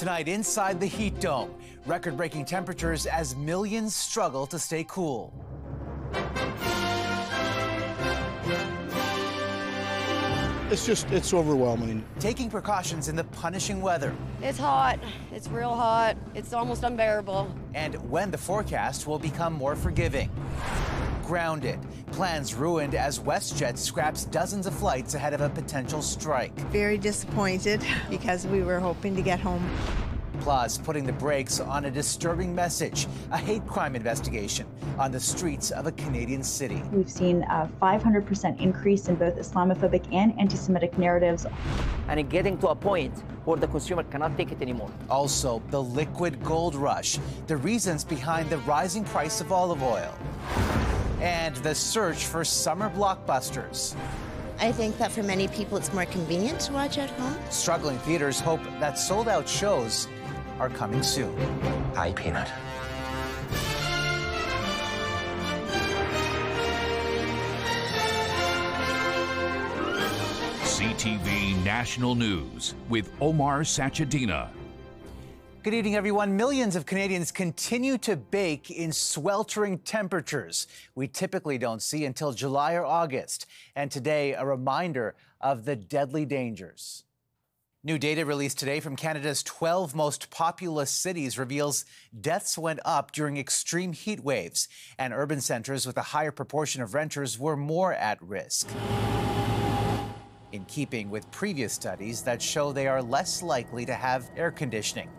Tonight, inside the heat dome, record-breaking temperatures as millions struggle to stay cool. It's overwhelming. Taking precautions in the punishing weather. It's hot. It's real hot. It's almost unbearable. And when the forecast will become more forgiving. Grounded. Plans ruined as WestJet scraps dozens of flights ahead of a potential strike. Very disappointed because we were hoping to get home. Plus, putting the brakes on a disturbing message, a hate crime investigation on the streets of a Canadian city. We've seen a 500% increase in both Islamophobic and anti-Semitic narratives. And it's getting to a point where the consumer cannot take it anymore. Also, the liquid gold rush, the reasons behind the rising price of olive oil, and the search for summer blockbusters. I think that for many people it's more convenient to watch at home. Struggling theaters hope that sold-out shows are coming soon. Hi, Peanut. CTV National News with Omar Sachedina. Good evening, everyone. Millions of Canadians continue to bake in sweltering temperatures we typically don't see until July or August. And today, a reminder of the deadly dangers. New data released today from Canada's 12 most populous cities reveals deaths went up during extreme heat waves, and urban centres with a higher proportion of renters were more at risk. In keeping with previous studies that show they are less likely to have air conditioning.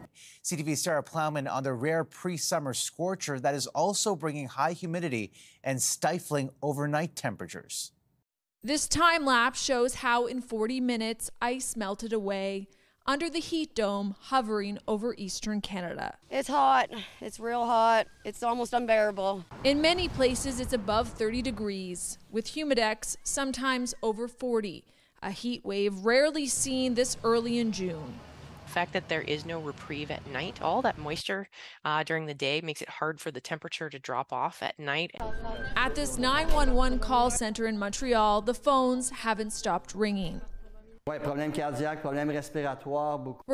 CTV's Sarah Plowman on the rare pre-summer scorcher that is also bringing high humidity and stifling overnight temperatures. This time lapse shows how in 40 minutes ice melted away under the heat dome hovering over eastern Canada. It's hot. It's real hot. It's almost unbearable. In many places it's above 30 degrees, with humidex sometimes over 40, a heat wave rarely seen this early in June. The fact that there is no reprieve at night, all that moisture during the day makes it hard for the temperature to drop off at night. At this 911 call center in Montreal, the phones haven't stopped ringing. We're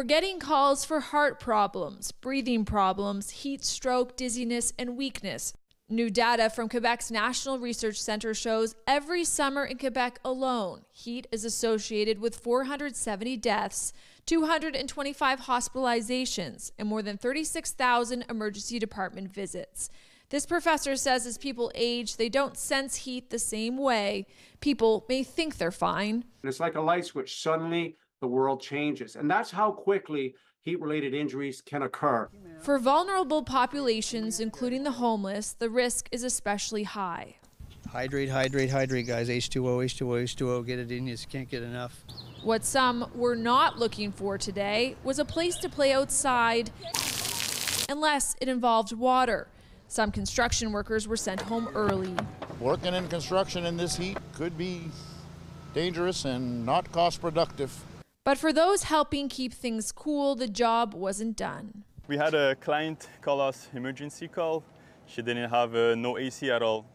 getting calls for heart problems, breathing problems, heat stroke, dizziness, and weakness. New data from Quebec's National Research Centre shows every summer in Quebec alone, heat is associated with 470 deaths, 225 hospitalizations, and more than 36,000 emergency department visits. This professor says as people age, they don't sense heat the same way. People may think they're fine. It's like a light switch. Suddenly, the world changes. And that's how quickly heat-related injuries can occur. For vulnerable populations, including the homeless, the risk is especially high. Hydrate, hydrate, hydrate, guys. H2O, H2O, H2O. Get it in. You just can't get enough. What some were not looking for today was a place to play outside, unless it involved water. Some construction workers were sent home early. Working in construction in this heat could be dangerous and not cost productive. But for those helping keep things cool, the job wasn't done. We had a client call us emergency call. She didn't have no AC at all.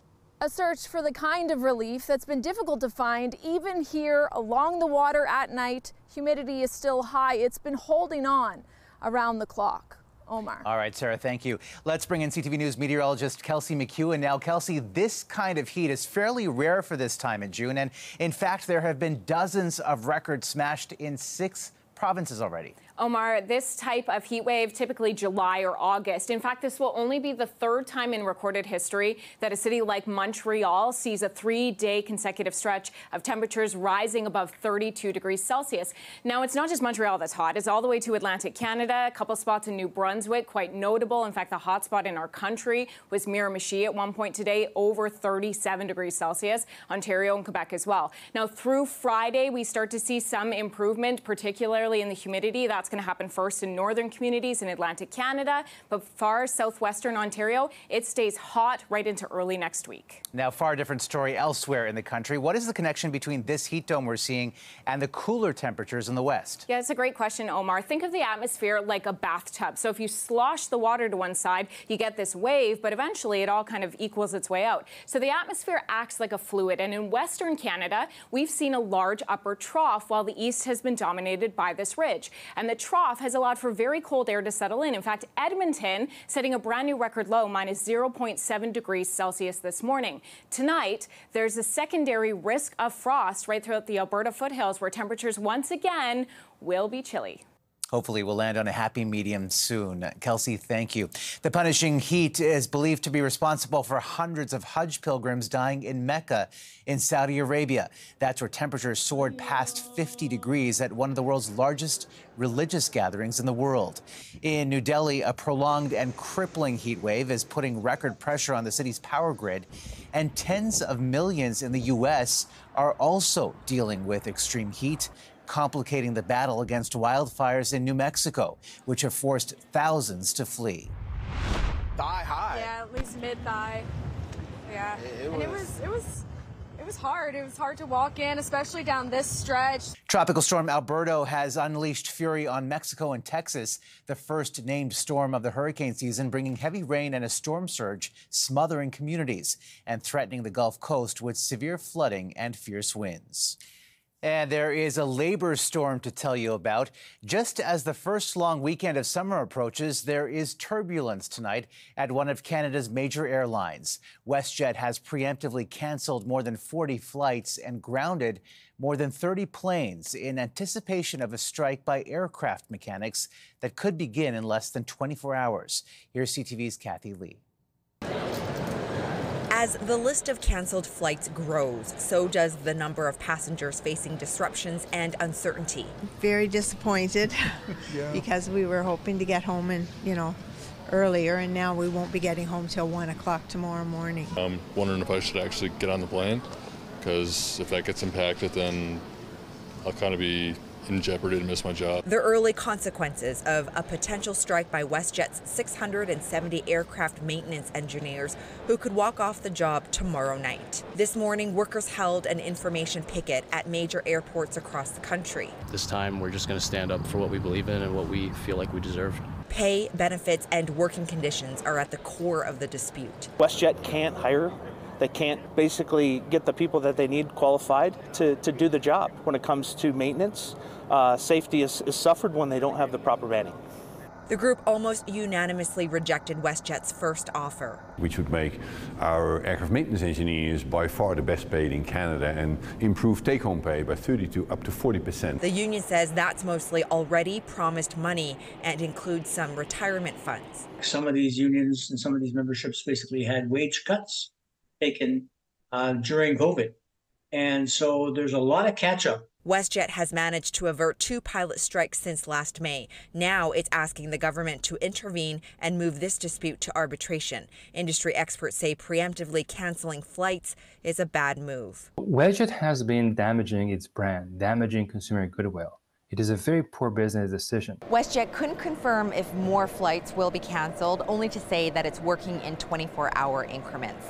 A search for the kind of relief that's been difficult to find even here along the water at night. Humidity is still high. It's been holding on around the clock. Omar. All right, Sarah, thank you. Let's bring in CTV News meteorologist Kelsey McEwen. Now, Kelsey, this kind of heat is fairly rare for this time in June. And in fact, there have been dozens of records smashed in 6 provinces already. Omar, this type of heat wave, typically July or August. In fact, this will only be the 3rd time in recorded history that a city like Montreal sees a 3-day consecutive stretch of temperatures rising above 32 degrees Celsius. Now, it's not just Montreal that's hot. It's all the way to Atlantic Canada, a couple spots in New Brunswick, quite notable. In fact, the hot spot in our country was Miramichi at one point today, over 37 degrees Celsius. Ontario and Quebec as well. Now, through Friday, we start to see some improvement, particularly in the humidity. That's going to happen first in northern communities in Atlantic Canada, but far southwestern Ontario, it stays hot right into early next week. Now, far different story elsewhere in the country. What is the connection between this heat dome we're seeing and the cooler temperatures in the west? Yeah, it's a great question, Omar. Think of the atmosphere like a bathtub. So if you slosh the water to one side, you get this wave, but eventually it all kind of equals its way out. So the atmosphere acts like a fluid, and in western Canada, we've seen a large upper trough while the east has been dominated by this ridge. And the the trough has allowed for very cold air to settle in. In fact, Edmonton setting a brand new record low, minus 0.7 degrees Celsius this morning. Tonight, there's a secondary risk of frost right throughout the Alberta foothills, where temperatures once again will be chilly. Hopefully we'll land on a happy medium soon. Kelsey, thank you. The punishing heat is believed to be responsible for hundreds of Hajj pilgrims dying in Mecca in Saudi Arabia. That's where temperatures soared past 50 degrees at one of the world's largest religious gatherings in the world. In New Delhi, a prolonged and crippling heat wave is putting record pressure on the city's power grid, and tens of millions in the U.S. are also dealing with extreme heat, complicating the battle against wildfires in New Mexico, which have forced thousands to flee. Thigh high. Yeah, at least mid-thigh. Yeah. It was hard. It was hard to walk in, especially down this stretch. Tropical storm Alberto has unleashed fury on Mexico and Texas, the first named storm of the hurricane season, bringing heavy rain and a storm surge, smothering communities and threatening the Gulf Coast with severe flooding and fierce winds. And there is a labor storm to tell you about. Just as the first long weekend of summer approaches, there is turbulence tonight at one of Canada's major airlines. WestJet has preemptively canceled more than 40 flights and grounded more than 30 planes in anticipation of a strike by aircraft mechanics that could begin in less than 24 hours. Here's CTV's Kathy Lee. As the list of canceled flights grows, so does the number of passengers facing disruptions and uncertainty. Very disappointed because we were hoping to get home and, earlier, and now we won't be getting home till 1 o'clock tomorrow morning. I'm wondering if I should actually get on the plane, because if that gets impacted, then I'll kind of be in jeopardy to miss my job. The early consequences of a potential strike by WestJet's 670 aircraft maintenance engineers who could walk off the job tomorrow night. This morning, workers held an information picket at major airports across the country. This time, we're just going to stand up for what we believe in and what we feel like we deserve. Pay, benefits, and working conditions are at the core of the dispute. WestJet can't hire. They can't basically get the people that they need qualified to do the job. When it comes to maintenance, safety is suffered when they don't have the proper manning. The group almost unanimously rejected WestJet's first offer. Which would make our aircraft maintenance engineers by far the best paid in Canada and improve take-home pay by 30 to up to 40%. The union says that's mostly already promised money and includes some retirement funds. Some of these unions and some of these memberships basically had wage cuts taken during COVID. And so there's a lot of catch-up. WestJet has managed to avert 2 pilot strikes since last May. Now it's asking the government to intervene and move this dispute to arbitration. Industry experts say preemptively canceling flights is a bad move. WestJet has been damaging its brand, damaging consumer goodwill. It is a very poor business decision. WestJet couldn't confirm if more flights will be canceled, only to say that it's working in 24-hour increments.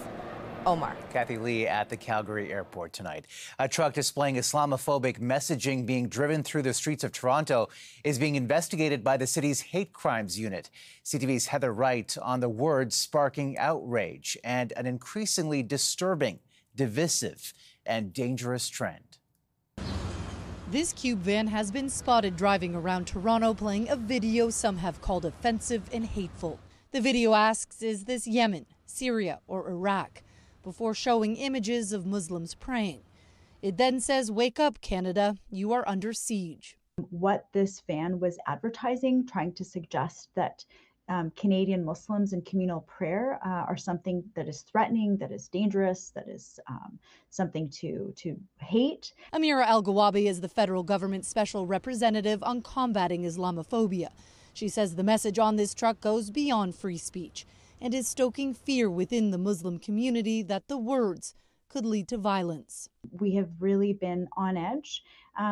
Omar. Kathy Lee at the Calgary airport tonight. A truck displaying Islamophobic messaging being driven through the streets of Toronto is being investigated by the city's hate crimes unit. CTV's Heather Wright on the words sparking outrage and an increasingly disturbing, divisive, and dangerous trend. This cube van has been spotted driving around Toronto playing a video some have called offensive and hateful. The video asks, is this Yemen, Syria, or Iraq? Before showing images of Muslims praying. It then says, wake up, Canada, you are under siege. What this van was advertising, trying to suggest that Canadian Muslims and communal prayer are something that is threatening, that is dangerous, that is something to hate. Amira Al-Gawabi is the federal government special representative on combating Islamophobia. She says the message on this truck goes beyond free speech and is stoking fear within the Muslim community that the words could lead to violence. We have really been on edge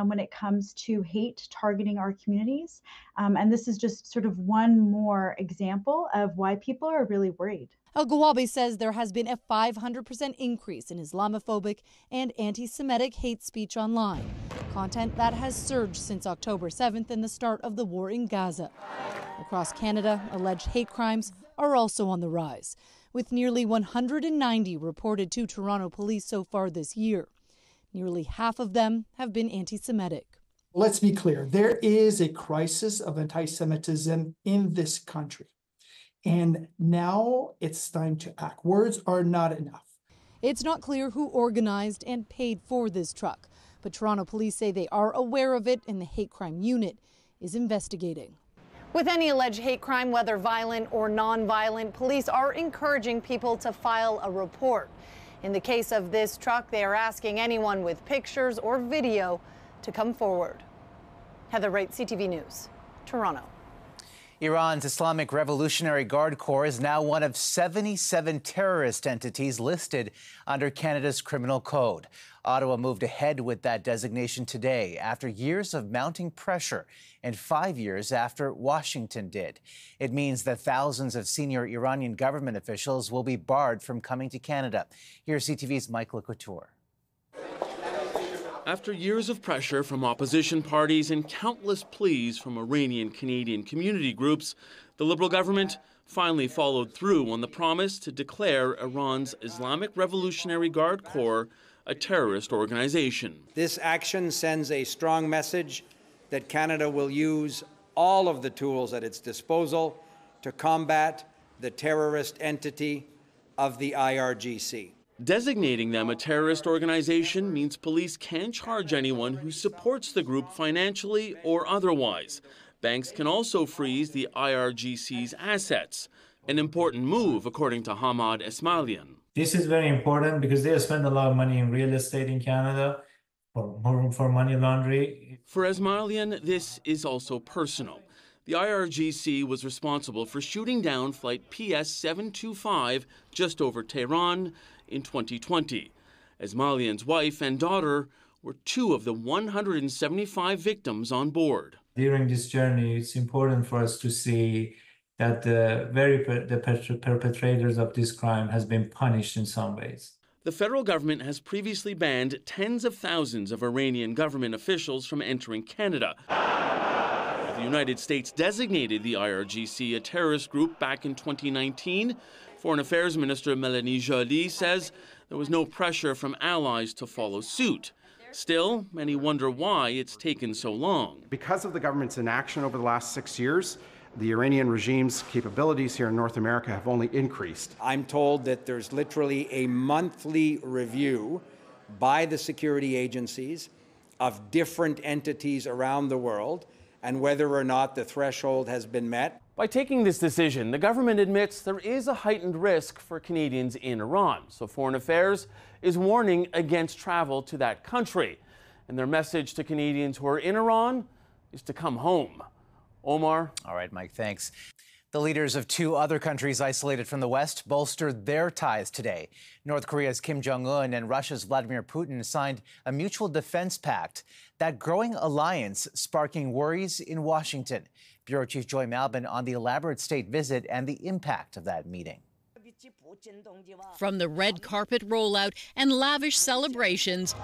when it comes to hate targeting our communities. And this is just sort of one more example of why people are really worried. Al-Gawabi says there has been a 500% increase in Islamophobic and anti-Semitic hate speech online, content that has surged since October 7th and the start of the war in Gaza. Across Canada, alleged hate crimes are also on the rise, with nearly 190 reported to Toronto police so far this year. Nearly half of them have been anti-Semitic. Let's be clear, there is a crisis of anti-Semitism in this country. And now it's time to act. Words are not enough. It's not clear who organized and paid for this truck, but Toronto police say they are aware of it and the hate crime unit is investigating. With any alleged hate crime, whether violent or non-violent, police are encouraging people to file a report. In the case of this truck, they are asking anyone with pictures or video to come forward. Heather Wright, CTV News, Toronto. Iran's Islamic Revolutionary Guard Corps is now one of 77 terrorist entities listed under Canada's criminal code. Ottawa moved ahead with that designation today after years of mounting pressure and 5 years after Washington did. It means that thousands of senior Iranian government officials will be barred from coming to Canada. Here's CTV's Michael Couture. After years of pressure from opposition parties and countless pleas from Iranian Canadian community groups, the Liberal government finally followed through on the promise to declare Iran's Islamic Revolutionary Guard Corps a terrorist organization. This action sends a strong message that Canada will use all of the tools at its disposal to combat the terrorist entity of the IRGC. Designating them a terrorist organization means police can charge anyone who supports the group financially or otherwise. Banks can also freeze the IRGC's assets, an important move, according to Hamad Esmailian. This is very important because they spend a lot of money in real estate in Canada for money laundering. For Esmailian, this is also personal. The IRGC was responsible for shooting down flight PS 725 just over Tehran in 2020. Esmailian's wife and daughter were two of the 175 victims on board. During this journey, it's important for us to see that the perpetrators of this crime has been punished in some ways. The federal government has previously banned tens of thousands of Iranian government officials from entering Canada. The United States designated the IRGC a terrorist group back in 2019. Foreign Affairs Minister Mélanie Joly says there was no pressure from allies to follow suit. Still, many wonder why it's taken so long. Because of the government's inaction over the last 6 years, the Iranian regime's capabilities here in North America have only increased. I'm told that there's literally a monthly review by the security agencies of different entities around the world and whether or not the threshold has been met. By taking this decision, the government admits there is a heightened risk for Canadians in Iran. So Foreign Affairs is warning against travel to that country. And their message to Canadians who are in Iran is to come home. Omar? All right, Mike, thanks. The leaders of two other countries isolated from the West bolstered their ties today. North Korea's Kim Jong-un and Russia's Vladimir Putin signed a mutual defense pact. That growing alliance sparking worries in Washington. Bureau Chief Joy Malbin on the elaborate state visit and the impact of that meeting. From the red carpet rollout and lavish celebrations,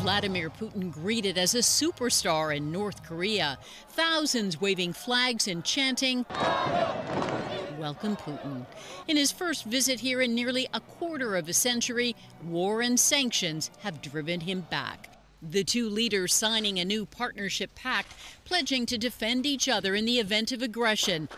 Vladimir Putin greeted as a superstar in North Korea. Thousands waving flags and chanting, "Welcome Putin." In his first visit here in nearly a quarter of a century, war and sanctions have driven him back. The two leaders signing a new partnership pact, pledging to defend each other in the event of aggression.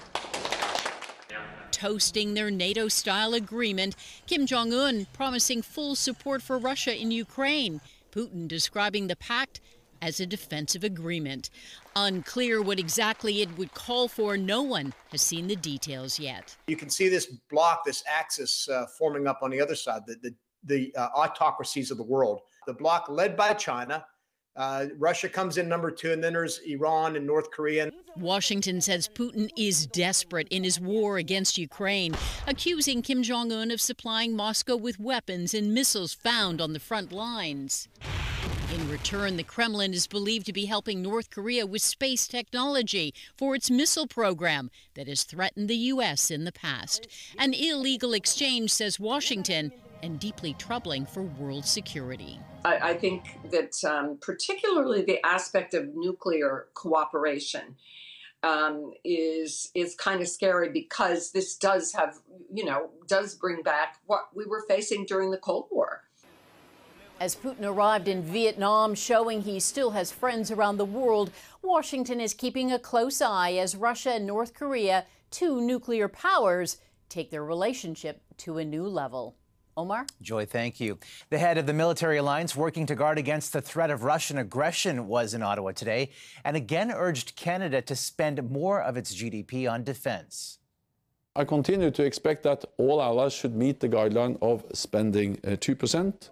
Toasting their NATO-style agreement, Kim Jong-un promising full support for Russia in Ukraine. Putin describing the pact as a defensive agreement. Unclear what exactly it would call for. No one has seen the details yet. You can see this block, this axis forming up on the other side, the autocracies of the world. The bloc led by China. Russia comes in number 2, and then there's Iran and North Korea. Washington says Putin is desperate in his war against Ukraine, accusing Kim Jong-un of supplying Moscow with weapons and missiles found on the front lines. In return, the Kremlin is believed to be helping North Korea with space technology for its missile program that has threatened the U.S. in the past. An illegal exchange, says Washington, and deeply troubling for world security. I think that particularly the aspect of nuclear cooperation is kind of scary, because this does have, does bring back what we were facing during the Cold War. As Putin arrived in Vietnam, showing he still has friends around the world, Washington is keeping a close eye as Russia and North Korea, two nuclear powers, take their relationship to a new level. Omar? Joy, thank you. The head of the military alliance working to guard against the threat of Russian aggression was in Ottawa today and again urged Canada to spend more of its GDP on defense. I continue to expect that all allies should meet the guideline of spending 2%.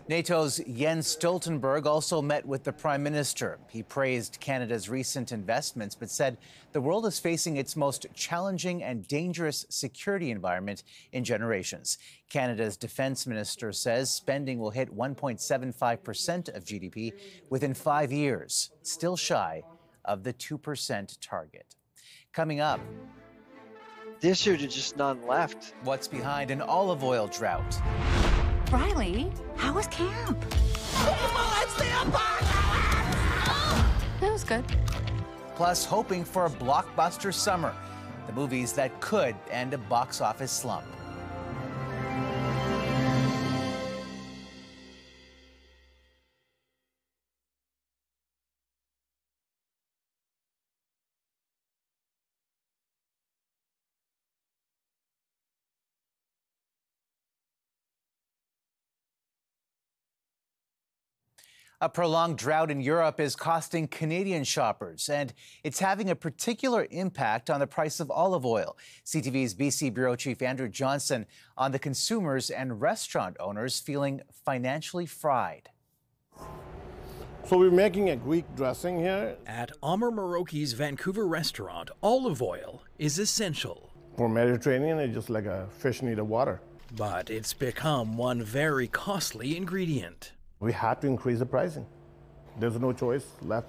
NATO's Jens Stoltenberg also met with the Prime Minister. He praised Canada's recent investments, but said the world is facing its most challenging and dangerous security environment in generations. Canada's Defence Minister says spending will hit 1.75% of GDP within 5 years, still shy of the 2% target. Coming up, this year, there's just none left. What's behind an olive oil drought? Riley, how was camp? That was good. Plus, hoping for a blockbuster summer, the movies that could end a box office slump. A prolonged drought in Europe is costing Canadian shoppers, and it's having a particular impact on the price of olive oil. CTV's BC Bureau Chief Andrew Johnson on the consumers and restaurant owners feeling financially fried. So we're making a Greek dressing here. At Amr Maroki's Vancouver restaurant, olive oil is essential. For Mediterranean, it's just like a fish need of water. But it's become one very costly ingredient. We had to increase the pricing. There's no choice left.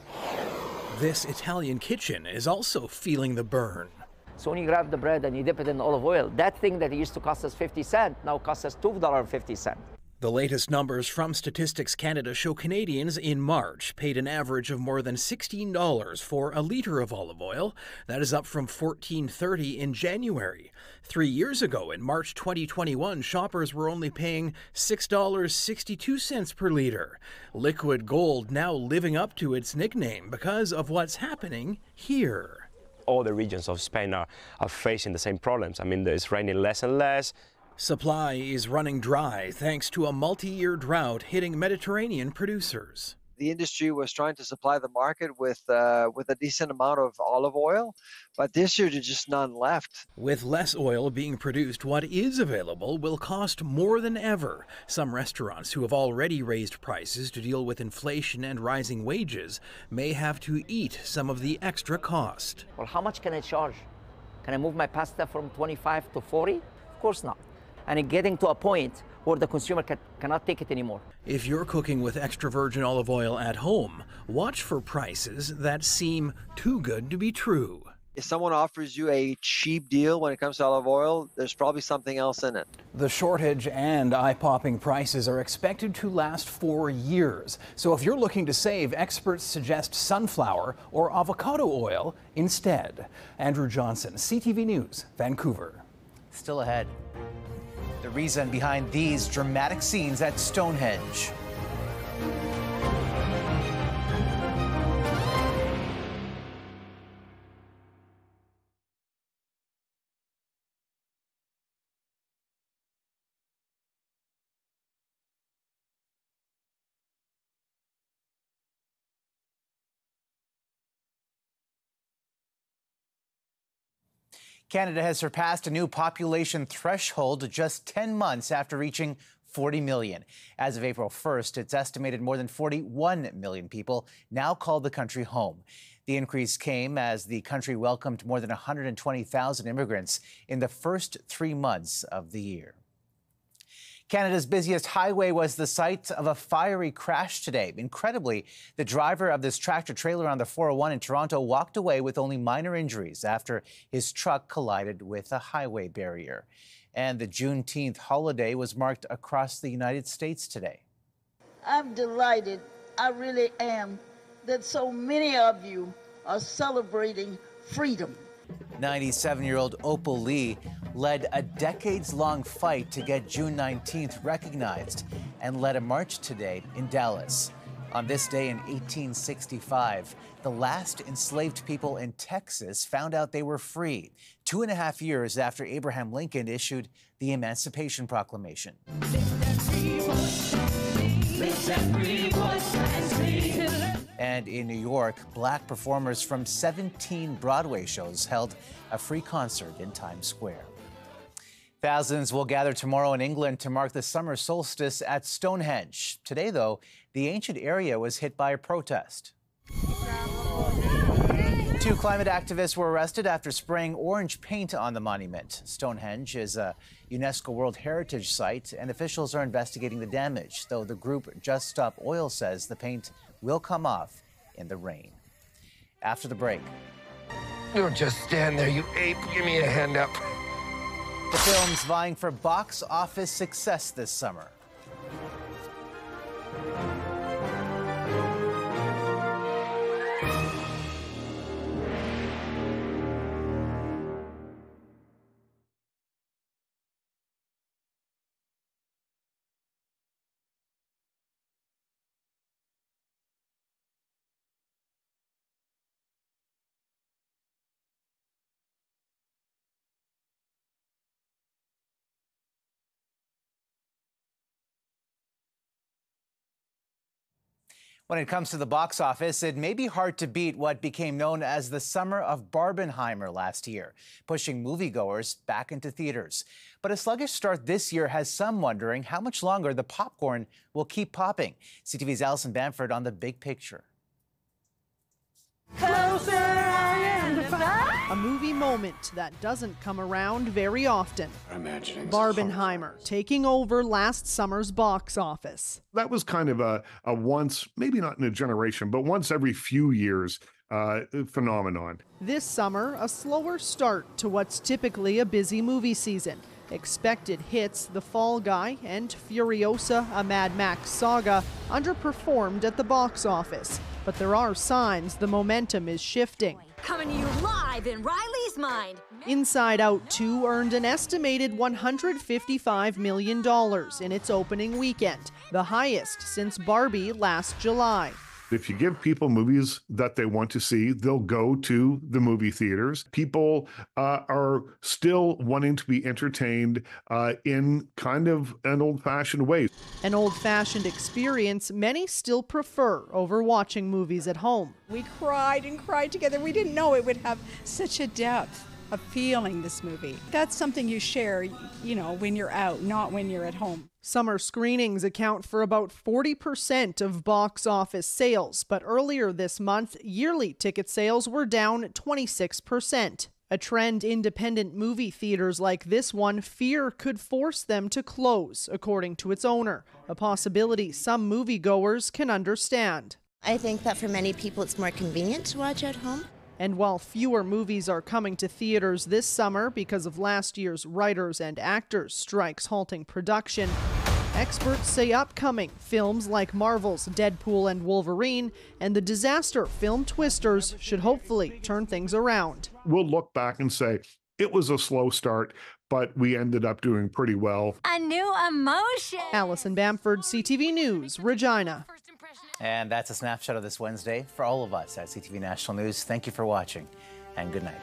This Italian kitchen is also feeling the burn. So when you grab the bread and you dip it in olive oil, that thing that used to cost us 50 cents now costs us $2.50. The latest numbers from Statistics Canada show Canadians in March paid an average of more than $16 for a litre of olive oil. That is up from $14.30 in January. 3 years ago, in March 2021, shoppers were only paying $6.62 per litre. Liquid gold now living up to its nickname because of what's happening here. All the regions of Spain are facing the same problems. I mean, it's raining less and less. Supply is running dry thanks to a multi-year drought hitting Mediterranean producers. The industry was trying to supply the market with a decent amount of olive oil, but this year there's just none left. With less oil being produced, what is available will cost more than ever. Some restaurants who have already raised prices to deal with inflation and rising wages may have to eat some of the extra cost. Well, how much can I charge? Can I move my pasta from 25 to 40? Of course not. And it's getting to a point where the consumer cannot take it anymore. If you're cooking with extra virgin olive oil at home, watch for prices that seem too good to be true. If someone offers you a cheap deal when it comes to olive oil, there's probably something else in it. The shortage and eye-popping prices are expected to last for years. So if you're looking to save, experts suggest sunflower or avocado oil instead. Andrew Johnson, CTV News, Vancouver. Still ahead. The reason behind these dramatic scenes at Stonehenge. Canada has surpassed a new population threshold just 10 months after reaching 40 million. As of April 1st, it's estimated more than 41 million people now call the country home. The increase came as the country welcomed more than 120,000 immigrants in the first 3 months of the year. Canada's busiest highway was the site of a fiery crash today. Incredibly, the driver of this tractor-trailer on the 401 in Toronto walked away with only minor injuries after his truck collided with a highway barrier. And the Juneteenth holiday was marked across the United States today. I'm delighted, I really am, that so many of you are celebrating freedom. 97-year-old Opal Lee led a decades-long fight to get June 19th recognized and led a march today in Dallas. On this day in 1865, the last enslaved people in Texas found out they were free, 2.5 years after Abraham Lincoln issued the Emancipation Proclamation. And in New York, black performers from 17 Broadway shows held a free concert in Times Square. Thousands will gather tomorrow in England to mark the summer solstice at Stonehenge. Today, though, the ancient area was hit by a protest. 2 climate activists were arrested after spraying orange paint on the monument. Stonehenge is a UNESCO World Heritage Site, and officials are investigating the damage, though the group Just Stop Oil says the paint will come off in the rain. After the break. Don't just stand there, you ape. Give me a hand up. The films vying for box office success this summer. When it comes to the box office, it may be hard to beat what became known as the Summer of Barbenheimer last year, pushing moviegoers back into theaters. But a sluggish start this year has some wondering how much longer the popcorn will keep popping. CTV's Alison Bamford on the big picture. Closer I am to find. A movie moment that doesn't come around very often. Barbenheimer taking over last summer's box office. That was kind of a once, maybe not in a generation, but once every few years phenomenon. This summer, a slower start to what's typically a busy movie season. Expected hits The Fall Guy and Furiosa, a Mad Max saga, underperformed at the box office. But there are signs the momentum is shifting. Coming to you live in Riley's Mind. Inside Out 2 earned an estimated $155 million in its opening weekend, the highest since Barbie last July. If you give people movies that they want to see, they'll go to the movie theaters. People are still wanting to be entertained in kind of an old-fashioned way. An old-fashioned experience many still prefer over watching movies at home. We cried and cried together. We didn't know it would have such a depth of feeling, this movie. That's something you share, you know, when you're out, not when you're at home. Summer screenings account for about 40% of box office sales, but earlier this month, yearly ticket sales were down 26%. A trend independent movie theaters like this one fear could force them to close, according to its owner, a possibility some moviegoers can understand. I think that for many people it's more convenient to watch at home. And while fewer movies are coming to theaters this summer because of last year's writers and actors strikes halting production, experts say upcoming films like Marvel's Deadpool and Wolverine and the disaster film Twisters should hopefully turn things around. We'll look back and say, it was a slow start, but we ended up doing pretty well. A new emotion. Alison Bamford, CTV News, Regina. And that's a snapshot of this Wednesday. For all of us at CTV National News, thank you for watching and good night.